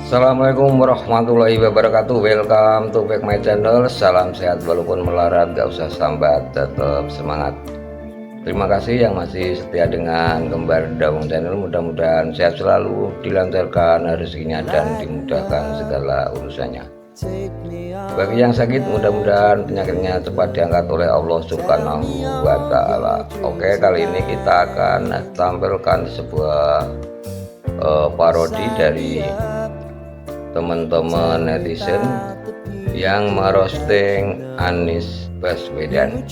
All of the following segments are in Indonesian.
Assalamualaikum warahmatullahi wabarakatuh. Welcome to back my channel. Salam sehat walaupun melarat, gak usah sambat, tetap semangat. Terima kasih yang masih setia dengan Kembar Dawung channel. Mudah-mudahan sehat selalu, dilancarkan rezekinya dan dimudahkan segala urusannya. Bagi yang sakit, mudah-mudahan penyakitnya cepat diangkat oleh Allah Subhanahu wa Ta'ala. Oke, kali ini kita akan tampilkan sebuah parodi dari teman-teman netizen yang merosting Anies Baswedan.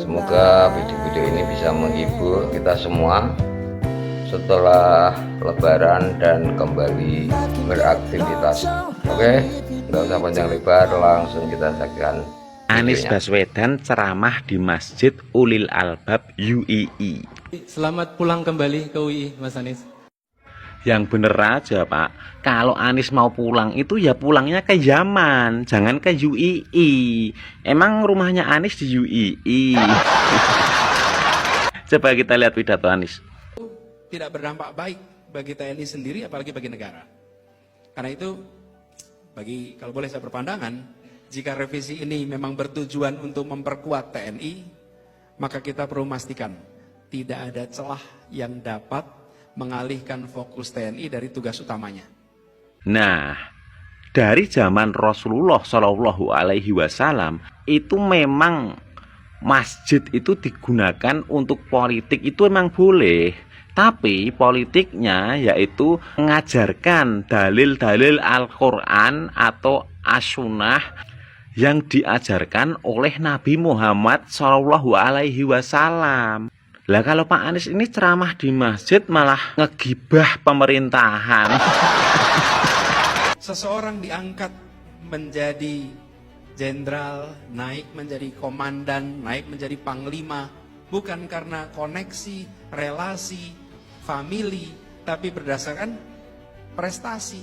Semoga video-video ini bisa menghibur kita semua setelah lebaran dan kembali beraktivitas. Oke, nggak usah panjang lebar, langsung kita saksikan Anies Baswedan ceramah di Masjid Ulil Albab UII. Selamat pulang kembali ke UI, Mas Anies. Yang bener aja Pak, kalau Anies mau pulang itu ya pulangnya ke Yaman, jangan ke UII. Emang rumahnya Anies di UII. Coba kita lihat pidato Anies. Tidak berdampak baik bagi TNI sendiri, apalagi bagi negara. Karena itu, kalau boleh saya berpandangan, jika revisi ini memang bertujuan untuk memperkuat TNI, maka kita perlu memastikan tidak ada celah yang dapat mengalihkan fokus TNI dari tugas utamanya. Nah, dari zaman Rasulullah Shallallahu Alaihi Wasallam itu memang masjid itu digunakan untuk politik, itu memang boleh. Tapi politiknya yaitu mengajarkan dalil-dalil Al-Quran atau As-Sunnah yang diajarkan oleh Nabi Muhammad Shallallahu Alaihi Wasallam. Lah kalau Pak Anies ini ceramah di masjid malah ngegibah pemerintahan. Seseorang diangkat menjadi jenderal, naik menjadi komandan, naik menjadi panglima, bukan karena koneksi, relasi, famili, tapi berdasarkan prestasi.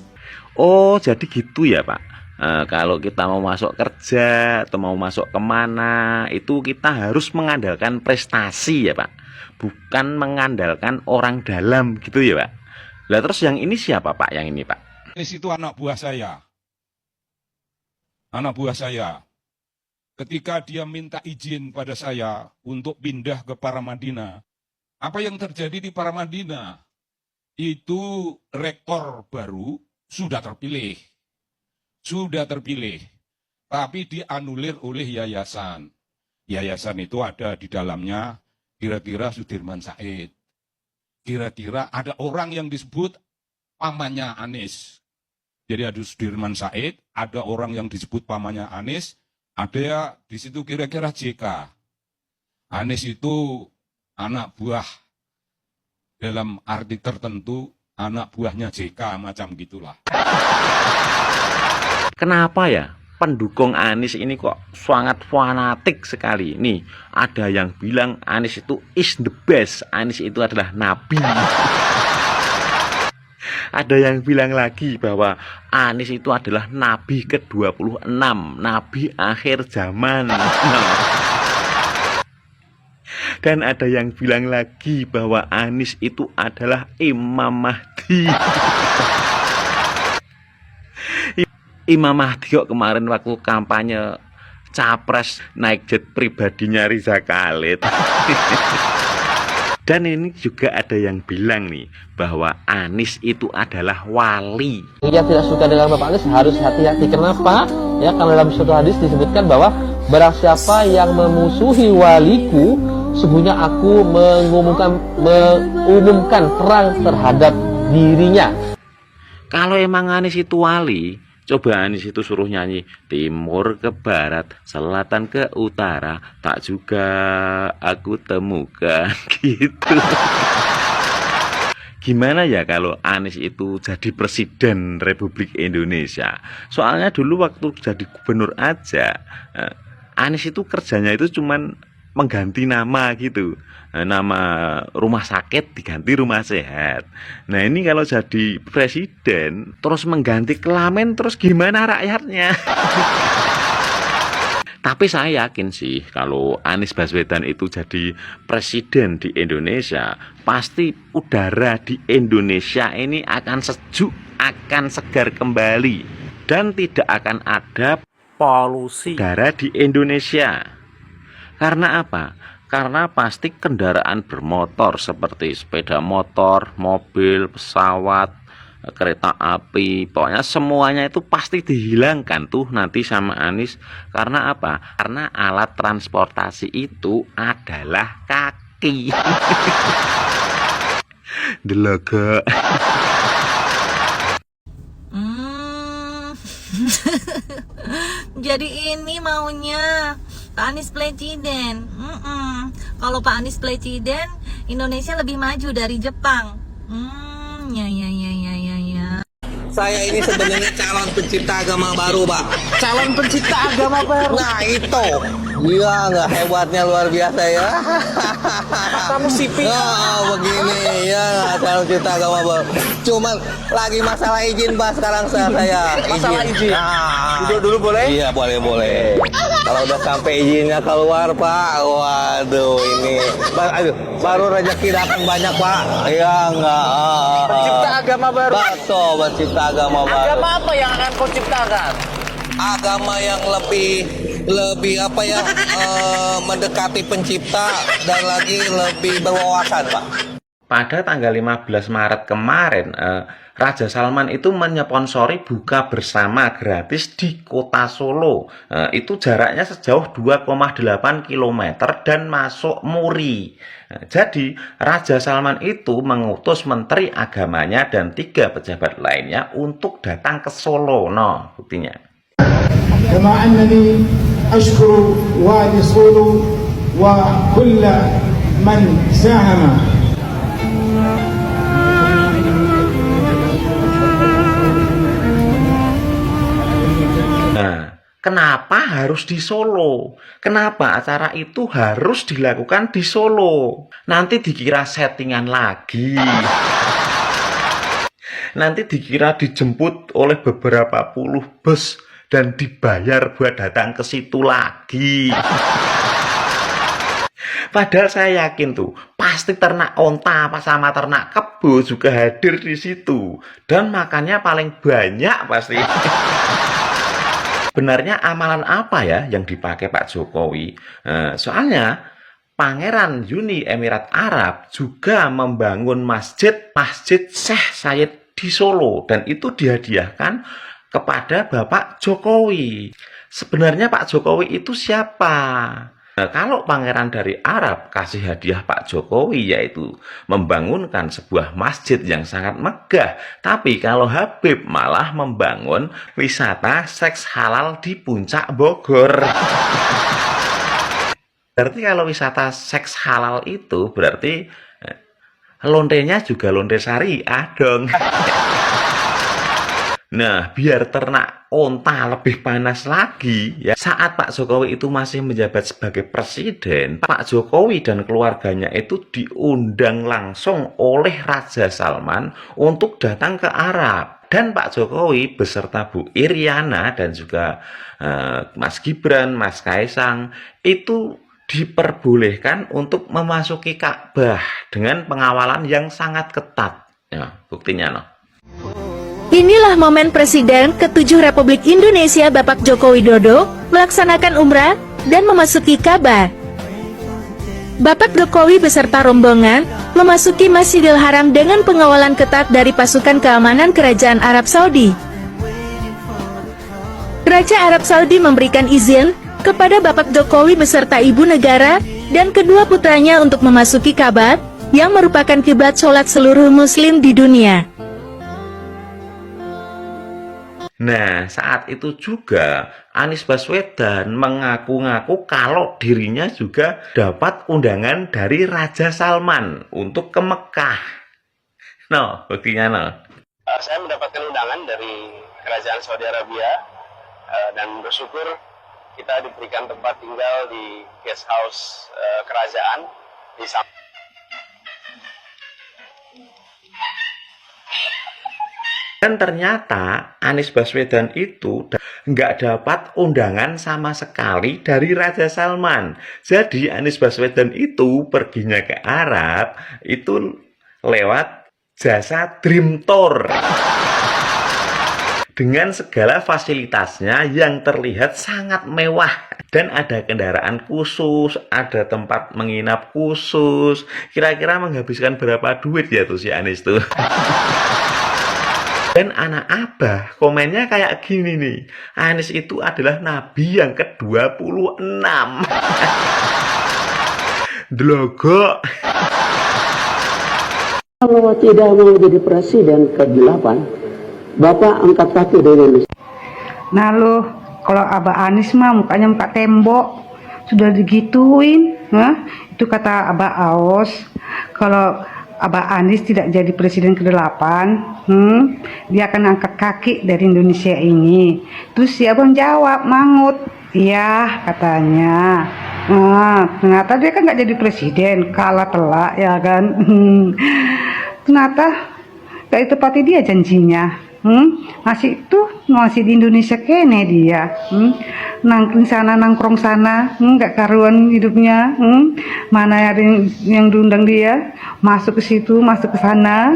Oh, jadi gitu ya Pak. Kalau kita mau masuk kerja atau mau masuk kemana, itu kita harus mengandalkan prestasi ya Pak, bukan mengandalkan orang dalam gitu ya Pak. Lah terus yang ini siapa Pak? Yang ini Pak? Anies itu anak buah saya. Anak buah saya. Ketika dia minta izin pada saya untuk pindah ke Paramadina, apa yang terjadi di Paramadina? Itu rektor baru sudah terpilih. Sudah terpilih. Tapi dianulir oleh yayasan. Yayasan itu ada di dalamnya kira-kira Sudirman Said. Kira-kira ada orang yang disebut pamannya Anies. Jadi ada Sudirman Said, ada orang yang disebut pamannya Anies, ada di situ kira-kira JK. Anies itu anak buah dalam arti tertentu, anak buahnya JK macam gitulah. Kenapa ya pendukung Anies ini kok sangat fanatik sekali? Nih, ada yang bilang Anies itu is the best, Anies itu adalah nabi. Ada yang bilang lagi bahwa Anies itu adalah nabi ke-26, nabi akhir zaman. Dan ada yang bilang lagi bahwa Anies itu adalah Imam Mahdi. Imam Mahdi kok kemarin waktu kampanye capres naik jet pribadinya Riza Khalid. Dan ini juga ada yang bilang nih bahwa Anies itu adalah wali. Yang tidak suka dengan Bapak Anies harus hati-hati. Kenapa? Ya, karena dalam suatu hadis disebutkan bahwa barang siapa yang memusuhi waliku, sesungguhnya aku mengumumkan perang terhadap dirinya. Kalau emang Anies itu wali, coba Anies itu suruh nyanyi timur ke barat, selatan ke utara, tak juga aku temukan gitu. Gimana ya kalau Anies itu jadi presiden Republik Indonesia? Soalnya dulu waktu jadi gubernur aja, Anies itu kerjanya itu cuman mengganti nama gitu. Nama rumah sakit diganti rumah sehat. Nah ini kalau jadi presiden terus mengganti kelamin, terus gimana rakyatnya? Tapi saya yakin sih kalau Anies Baswedan itu jadi presiden di Indonesia, pasti udara di Indonesia ini akan sejuk, akan segar kembali dan tidak akan ada polusi udara di Indonesia. Karena apa? Karena pasti kendaraan bermotor seperti sepeda motor, mobil, pesawat, kereta api, pokoknya semuanya itu pasti dihilangkan tuh nanti sama Anies. Karena apa? Karena alat transportasi itu adalah kaki. Delaga. Jadi ini maunya Pak Anies presiden. Kalau Pak Anies presiden, Indonesia lebih maju dari Jepang. Ya. Saya ini sebenarnya calon pencipta agama baru, Pak. Calon pencipta agama baru? Nah, itu. Gila, nggak hebatnya luar biasa ya. Kamu sipil. Oh, begini ya, calon pencipta agama baru. Cuman lagi masalah izin, Pak, sekarang saya. Masalah izin? Duduk dulu boleh? Iya, boleh. Kalau udah sampai izinnya keluar, Pak, waduh ini. Baru rezeki datang banyak, Pak. Iya, enggak. Pencipta agama baru? Betul, pencipta agama baru. Agama apa yang akan kau ciptakan? Agama yang lebih apa ya, mendekati pencipta dan lagi lebih berwawasan, Pak. Pada tanggal 15 Maret kemarin, Raja Salman itu menyponsori buka bersama gratis di kota Solo. Itu jaraknya sejauh 2,8 km dan masuk Muri. Jadi Raja Salman itu mengutus menteri agamanya dan 3 pejabat lainnya untuk datang ke Solo. No, buktinya. كما أنني أشكر وادي صولو وكل من ساهم. Nah, kenapa harus di Solo? Kenapa acara itu harus dilakukan di Solo? Nanti dikira settingan lagi. Nanti dikira dijemput oleh beberapa puluh bus dan dibayar buat datang ke situ lagi. Padahal saya yakin tuh, pasti ternak onta apa sama ternak kebo juga hadir di situ. Dan makannya paling banyak pasti. Benarnya amalan apa ya yang dipakai Pak Jokowi? Soalnya Pangeran Uni Emirat Arab juga membangun masjid Syekh Said di Solo. Dan itu dihadiahkan kepada Bapak Jokowi. Sebenarnya Pak Jokowi itu siapa? Nah, kalau pangeran dari Arab kasih hadiah Pak Jokowi yaitu membangunkan sebuah masjid yang sangat megah. Tapi kalau Habib malah membangun wisata seks halal di Puncak Bogor. Berarti kalau wisata seks halal itu berarti lontenya juga lonte syariah dong. Nah, biar ternak onta lebih panas lagi, ya, saat Pak Jokowi itu masih menjabat sebagai presiden, Pak Jokowi dan keluarganya itu diundang langsung oleh Raja Salman untuk datang ke Arab. Dan Pak Jokowi beserta Bu Iriana dan juga Mas Gibran, Mas Kaisang itu diperbolehkan untuk memasuki Ka'bah dengan pengawalan yang sangat ketat. Ya, buktinya no. Inilah momen Presiden ke-7 Republik Indonesia Bapak Joko Widodo melaksanakan umrah dan memasuki Ka'bah. Bapak Jokowi beserta rombongan memasuki Masjidil Haram dengan pengawalan ketat dari pasukan keamanan Kerajaan Arab Saudi. Raja Arab Saudi memberikan izin kepada Bapak Jokowi beserta ibu negara dan kedua putranya untuk memasuki Ka'bah yang merupakan kiblat sholat seluruh muslim di dunia. Nah, saat itu juga Anies Baswedan mengaku-ngaku kalau dirinya juga dapat undangan dari Raja Salman untuk ke Mekah. No, buktinya no. Saya mendapatkan undangan dari Kerajaan Saudi Arabia dan bersyukur kita diberikan tempat tinggal di guest house kerajaan di Dan ternyata Anies Baswedan itu nggak dapat undangan sama sekali dari Raja Salman. Jadi Anies Baswedan itu perginya ke Arab itu lewat jasa Dream Tour. dengan segala fasilitasnya yang terlihat sangat mewah, dan ada kendaraan khusus, ada tempat menginap khusus. Kira-kira menghabiskan berapa duit ya tuh si Anies tuh? Dan anak abah komennya kayak gini nih, Anies itu adalah nabi yang ke-26. Dlogok. Kalau tidak mau jadi presiden ke-8, Bapak angkat kaki dari Indonesia. Nah lo, kalau Abah Anies mah mukanya muka tembok, sudah digituin. Nah, itu kata Abah Aos, kalau Abah Anies tidak jadi presiden ke-8, dia akan angkat kaki dari Indonesia ini. Terus si abang jawab, mangut, iya katanya. Nah, ternyata dia kan nggak jadi presiden, kalah telak ya kan. Ternyata gak ditepati dia janjinya. Masih di Indonesia kene dia. Nangkring sana nangkrong sana, nggak karuan hidupnya. Mana ada yang diundang dia, masuk ke situ, masuk ke sana.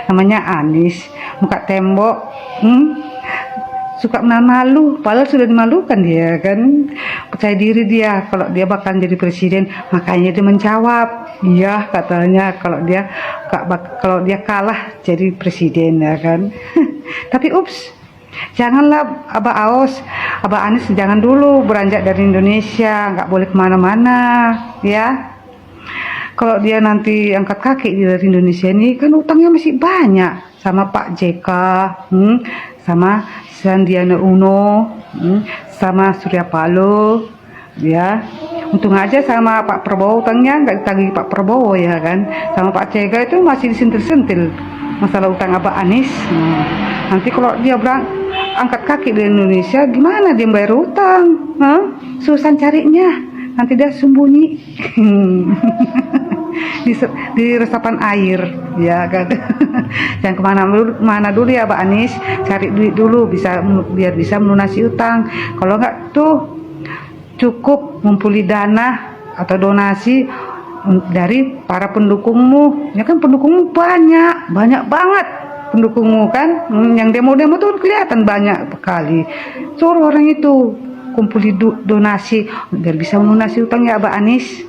Namanya Anies, muka tembok. Suka menahan malu, padahal sudah dimalukan dia kan. Percaya diri dia kalau dia bakal jadi presiden, makanya dia menjawab, iya katanya kalau dia kalah jadi presiden ya kan. Tapi ups, janganlah Abah Aos, Abah Anies jangan dulu beranjak dari Indonesia, nggak boleh kemana-mana ya. Kalau dia nanti angkat kaki dari Indonesia ini kan utangnya masih banyak sama Pak JK, sama Sandiaga Uno, sama Surya Paloh, ya. Untung aja sama Pak Prabowo utangnya nggak ditagih Pak Prabowo ya kan. Sama Pak JK itu masih disentil-sentil masalah utang Abah Anies. Nanti kalau dia angkat kaki di Indonesia, gimana dia bayar utang? Susah carinya. Nanti dia sembunyi di resapan air ya kan. Jangan kemana dulu ya Pak Anies, cari duit dulu biar bisa melunasi utang. Kalau nggak tuh cukup ngumpuli dana atau donasi dari para pendukungmu ya kan. Pendukungmu banyak banget pendukungmu kan. Yang demo-demo tuh kelihatan banyak sekali. Suruh orang itu kumpuli donasi biar bisa melunasi utang ya Abah Anies.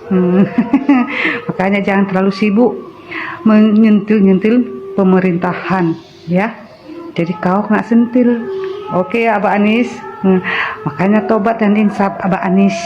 Makanya jangan terlalu sibuk menyentil-nyentil pemerintahan ya, jadi kau kena sentil. Oke ya Abah Anies. Makanya tobat dan insaf Abah Anies.